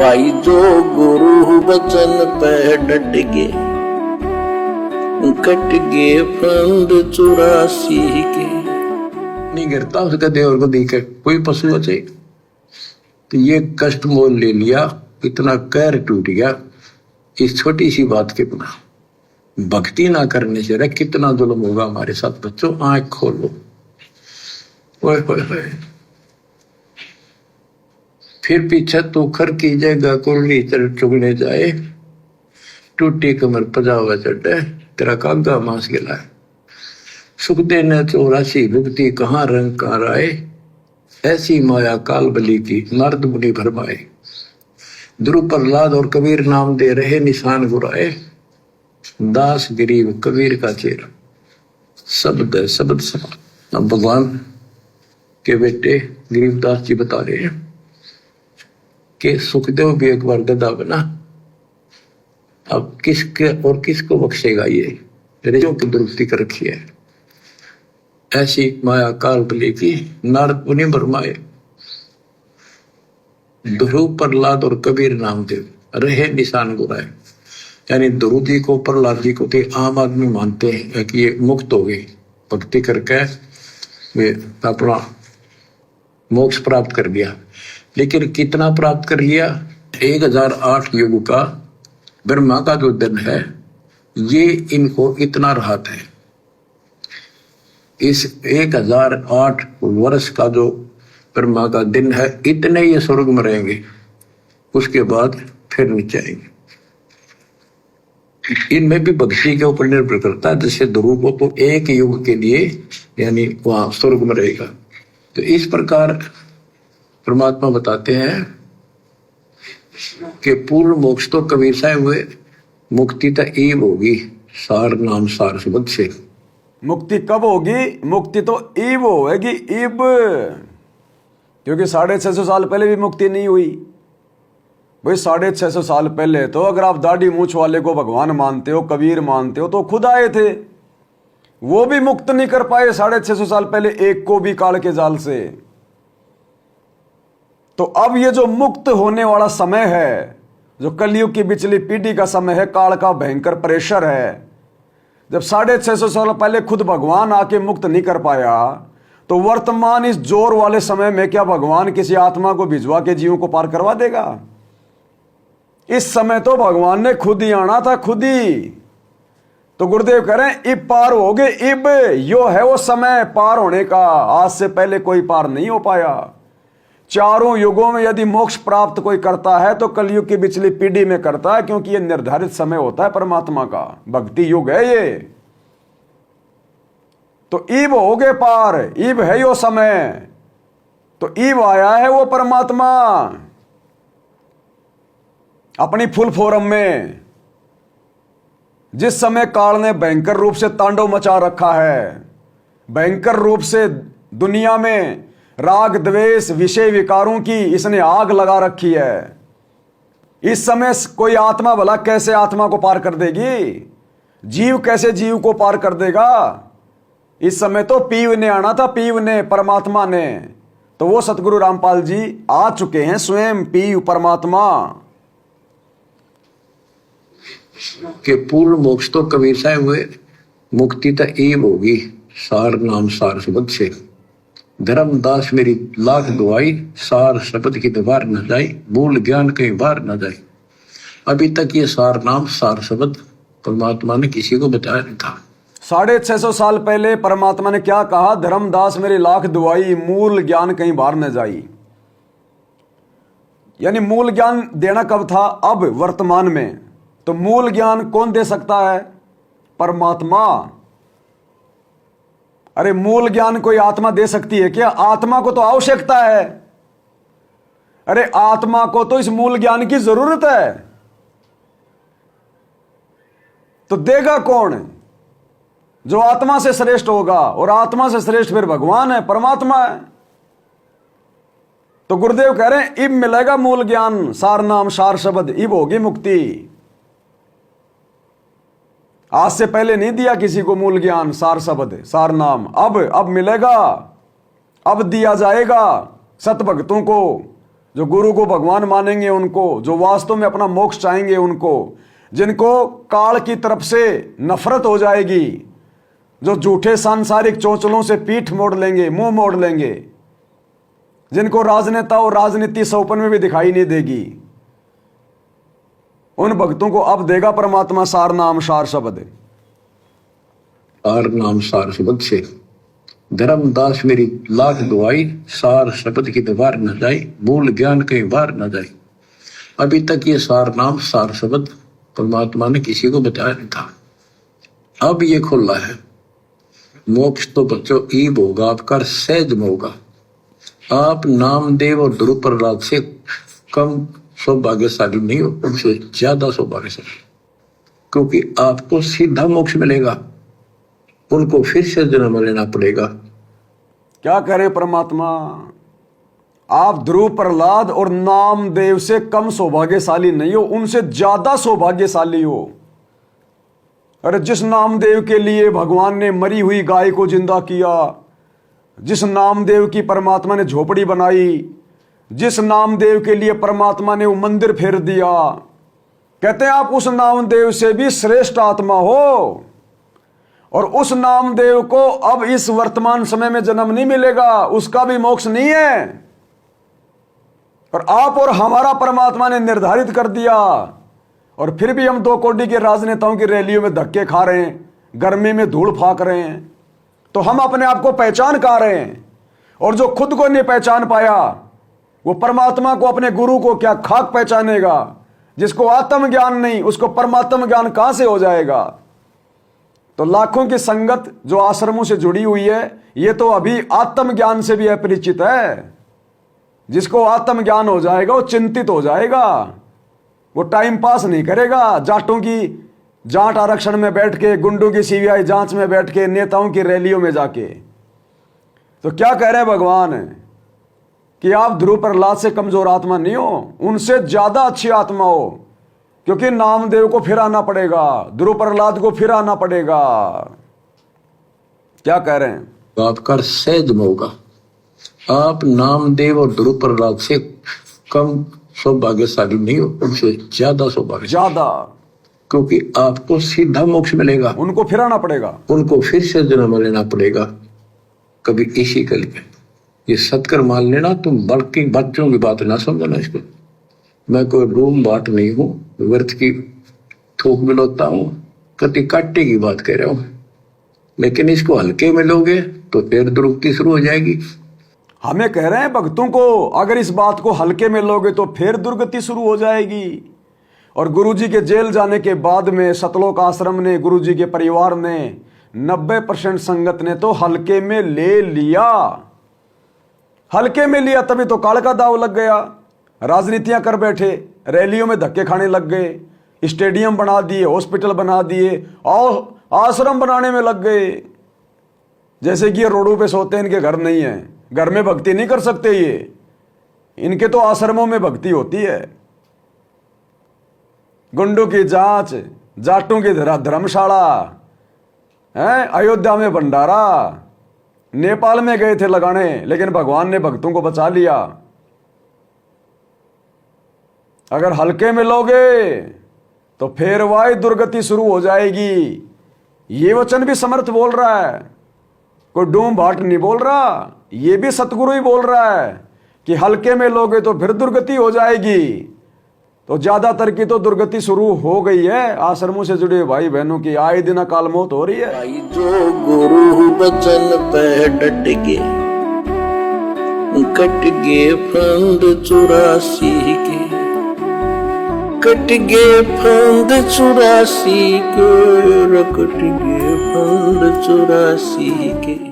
भाई जो गुरु बचन पे डट गे, कट गे फंद 84 के। नहीं गिरता उसका देवर को देखे कोई पशु बचे, तो ये कष्ट मोल ले लिया, इतना कहर टूट गया इस छोटी सी बात के बिना। भक्ति ना करने से रे कितना जुल्म होगा हमारे साथ। बच्चों आंख खोलो, ओए होए होए। फिर पीछे तो खर की जगह कुरली चुगने जाए, टूटी कमर पजावा चढ़े, तेरा कागा मांस गिला। सुख देने 84 भुगती कहाँ रंग कार आए, ऐसी माया काल बली की नारद मुनि भरमाए। ध्रुव प्रहलाद और कबीर नाम दे रहे निशान गुराए, दास गरीब कबीर का चेहरा। शब्द है शब्द समा। अब भगवान के बेटे गरीबदास जी बता रहे हैं कि सुखदेव भी एक बार गधा बना, अब किसके और किसको बख्शेगा ये, रेजों की दुरुस्ती कर रखी है। ऐसी माया काल बली की नारद मुनि भरमाए। ध्रुव प्रहलाद और कबीर नामदेव रहे निशान गुराए। यानी ध्रुव जी को प्रहलाद जी को थे आम आदमी मानते हैं कि ये मुक्त हो गए, भक्ति करके वे अपना मोक्ष प्राप्त कर लिया। लेकिन कितना प्राप्त कर लिया? 1008 युग का ब्रह्मा का जो दिन है ये इनको इतना राहत है। इस 1008 वर्ष का जो ब्रह्मा का दिन है, इतने ये स्वर्ग में रहेंगे, उसके बाद फिर नीचे आएंगे। इनमें भी भक्ति के ऊपर निर्भर करता है। जैसे ध्रुव को तो एक युग के लिए यानी वहां स्वर्ग में रहेगा, तो इस प्रकार परमात्मा बताते हैं कि पूर्ण मोक्ष तो कबीर साहब हुए, मुक्ति तो ईब होगी सार नाम सार शब्द से। मुक्ति कब होगी? मुक्ति तो ईब होगी, ईब। क्योंकि 650 साल पहले भी मुक्ति नहीं हुई भाई। 650 साल पहले तो अगर आप दाढ़ी मूछ वाले को भगवान मानते हो, कबीर मानते हो, तो खुद आए थे, वो भी मुक्त नहीं कर पाए 650 साल पहले एक को भी काल के जाल से। तो अब ये जो मुक्त होने वाला समय है, जो कलयुग की बिचली पीढ़ी का समय है, काल का भयंकर प्रेशर है, जब 650 साल पहले खुद भगवान आके मुक्त नहीं कर पाया, तो वर्तमान इस जोर वाले समय में क्या भगवान किसी आत्मा को भिजवा के जीवों को पार करवा देगा? इस समय तो भगवान ने खुद ही आना था, खुद ही। तो गुरुदेव कह रहे हैं इब पार हो गए, इब यो है वो समय पार होने का। आज से पहले कोई पार नहीं हो पाया। चारों युगों में यदि मोक्ष प्राप्त कोई करता है तो कलयुग की पिछली पीढ़ी में करता है, क्योंकि ये निर्धारित समय होता है परमात्मा का, भक्ति युग है ये। तो ईब हो गए पार, ईब है यो समय, तो ईब आया है वो परमात्मा अपनी फुल फॉर्म में। जिस समय काल ने भयंकर रूप से तांडव मचा रखा है, भयंकर रूप से दुनिया में राग द्वेष विषय विकारों की इसने आग लगा रखी है। इस समय कोई आत्मा भला कैसे आत्मा को पार कर देगी? जीव कैसे जीव को पार कर देगा? इस समय तो पीव ने आना था, पीव ने, परमात्मा ने। तो वो सतगुरु रामपाल जी आ चुके हैं, स्वयं पीव परमात्मा। कि पूर्ण मोक्ष तो कबीर साहब हुए, मुक्ति तो ईब होगी सार नाम सार शब्द से। धर्मदास मेरी लाख दुआई, सार शब्द की दीवार न जाए, मूल ज्ञान कहीं बाहर न जाए। अभी तक ये सार नाम सार शब्द परमात्मा ने किसी को बताया नहीं था। 650 साल पहले परमात्मा ने क्या कहा? धर्मदास मेरी लाख दुआई, मूल ज्ञान कहीं बाहर न जाई। यानी मूल ज्ञान देना कब था? अब वर्तमान में। तो मूल ज्ञान कौन दे सकता है? परमात्मा। अरे मूल ज्ञान कोई आत्मा दे सकती है क्या? आत्मा को तो आवश्यकता है। अरे आत्मा को तो इस मूल ज्ञान की जरूरत है। तो देगा कौन? जो आत्मा से श्रेष्ठ होगा, और आत्मा से श्रेष्ठ फिर भगवान है, परमात्मा है। तो गुरुदेव कह रहे हैं इब मिलेगा मूल ज्ञान, सार नाम सार शब्द, इब होगी मुक्ति। आज से पहले नहीं दिया किसी को मूल ज्ञान, सार शब्द, सार नाम। अब मिलेगा, अब दिया जाएगा सत भक्तों को, जो गुरु को भगवान मानेंगे उनको, जो वास्तव में अपना मोक्ष चाहेंगे उनको, जिनको काल की तरफ से नफरत हो जाएगी, जो झूठे सांसारिक चौचलों से पीठ मोड़ लेंगे, मुंह मोड़ लेंगे, जिनको राजनेता और राजनीति सौपन में भी दिखाई नहीं देगी, उन भक्तों को अब देगा परमात्मा सार नाम सार शब्द। सार नाम सार शब्द से धर्मदास मेरी लाख दुआई, सार शब्द की दीवार न जाए, भूल ज्ञान कहीं बाहर न जाए। अभी तक ये सार नाम सार शब्द परमात्मा ने किसी को बताया नहीं था, अब ये खुला है। मोक्ष तो बच्चों ईब होगा आपका, सहज में होगा। आप नामदेव और ध्रुव प्रहलाद से कम सौभाग्यशाली नहीं हो, उनसे ज्यादा सौभाग्यशाली, क्योंकि आपको सीधा मोक्ष मिलेगा, उनको फिर से जन्म लेना पड़ेगा। क्या करे परमात्मा, आप ध्रुव प्रहलाद और नामदेव से कम सौभाग्यशाली नहीं हो, उनसे ज्यादा सौभाग्यशाली हो। अरे जिस नामदेव के लिए भगवान ने मरी हुई गाय को जिंदा किया, जिस नामदेव की परमात्मा ने झोपड़ी बनाई, जिस नामदेव के लिए परमात्मा ने वो मंदिर फेर दिया, कहते हैं आप उस नामदेव से भी श्रेष्ठ आत्मा हो, और उस नामदेव को अब इस वर्तमान समय में जन्म नहीं मिलेगा, उसका भी मोक्ष नहीं है। और आप और हमारा परमात्मा ने निर्धारित कर दिया, और फिर भी हम दो कोड़ी के राजनेताओं की रैलियों में धक्के खा रहे हैं, गर्मी में धूल फाक रहे हैं। तो हम अपने आप को पहचान का रहे हैं, और जो खुद को नहीं पहचान पाया वो परमात्मा को, अपने गुरु को क्या खाक पहचानेगा। जिसको आत्मज्ञान नहीं, उसको परमात्म ज्ञान कहां से हो जाएगा। तो लाखों की संगत जो आश्रमों से जुड़ी हुई है, ये तो अभी आत्मज्ञान से भी अपरिचित है। जिसको आत्मज्ञान हो जाएगा वो चिंतित हो जाएगा, वो टाइम पास नहीं करेगा। जाटों की जाट आरक्षण में बैठ के, गुंडों की सीबीआई जांच में बैठ के, नेताओं की रैलियों में जाके। तो क्या कह रहे हैं भगवान कि आप ध्रुव प्रहलाद से कमजोर आत्मा नहीं हो, उनसे ज्यादा अच्छी आत्मा हो, क्योंकि नामदेव को फिर आना पड़ेगा, ध्रुव प्रहलाद को फिर आना पड़ेगा। क्या कह रहे हैं, तो आपका सहज में होगा। आप नामदेव और ध्रुव प्रहलाद से कम सौभाग्यशाली नहीं हो, उनसे ज्यादा सौभाग्य, ज्यादा, क्योंकि आपको सीधा मोक्ष मिलेगा, उनको फिर आना पड़ेगा, उनको फिर से जन्म लेना पड़ेगा। कभी इसी कल में ये सत्कर मान लेना, तुम बल्कि बच्चों की बात ना समझना इसको। मैं कोई रूम बाट नहीं हूं, व्यर्थ की थोक मिलोता हूं, कति काटे की बात कह रहा हूं। लेकिन इसको हल्के में लोगे तो फिर दुरुक्ति शुरू हो जाएगी। हमें कह रहे हैं भक्तों को, अगर इस बात को हल्के में लोगे तो फिर दुर्गति शुरू हो जाएगी। और गुरुजी के जेल जाने के बाद में सतलोक आश्रम ने, गुरुजी के परिवार ने, 90% संगत ने तो हल्के में ले लिया। हल्के में लिया तभी तो काल का दाव लग गया। राजनीतियां कर बैठे, रैलियों में धक्के खाने लग गए, स्टेडियम बना दिए, हॉस्पिटल बना दिए, और आश्रम बनाने में लग गए। जैसे कि ये रोडों पे सोते हैं, इनके घर नहीं है, घर में भक्ति नहीं कर सकते ये, इनके तो आश्रमों में भक्ति होती है। गुंडों की जांच, जाटों की धर्मशाला है, अयोध्या में भंडारा, नेपाल में गए थे लगाने, लेकिन भगवान ने भक्तों को बचा लिया। अगर हल्के में लोगे तो फिर वाई दुर्गति शुरू हो जाएगी। ये वचन भी समर्थ बोल रहा है, कोई डूम भाट नहीं बोल रहा, ये भी सतगुरु ही बोल रहा है कि हल्के में लोगे तो फिर दुर्गति हो जाएगी। तो ज्यादातर की तो दुर्गति शुरू हो गई है। आश्रमों से जुड़े भाई बहनों की आए दिन अकाल मौत हो रही है। भाई जो गुरु बचन पे डट के, कट गे फंद 84 के, कट गे फंद 84 के, कट गे फंद 84 के।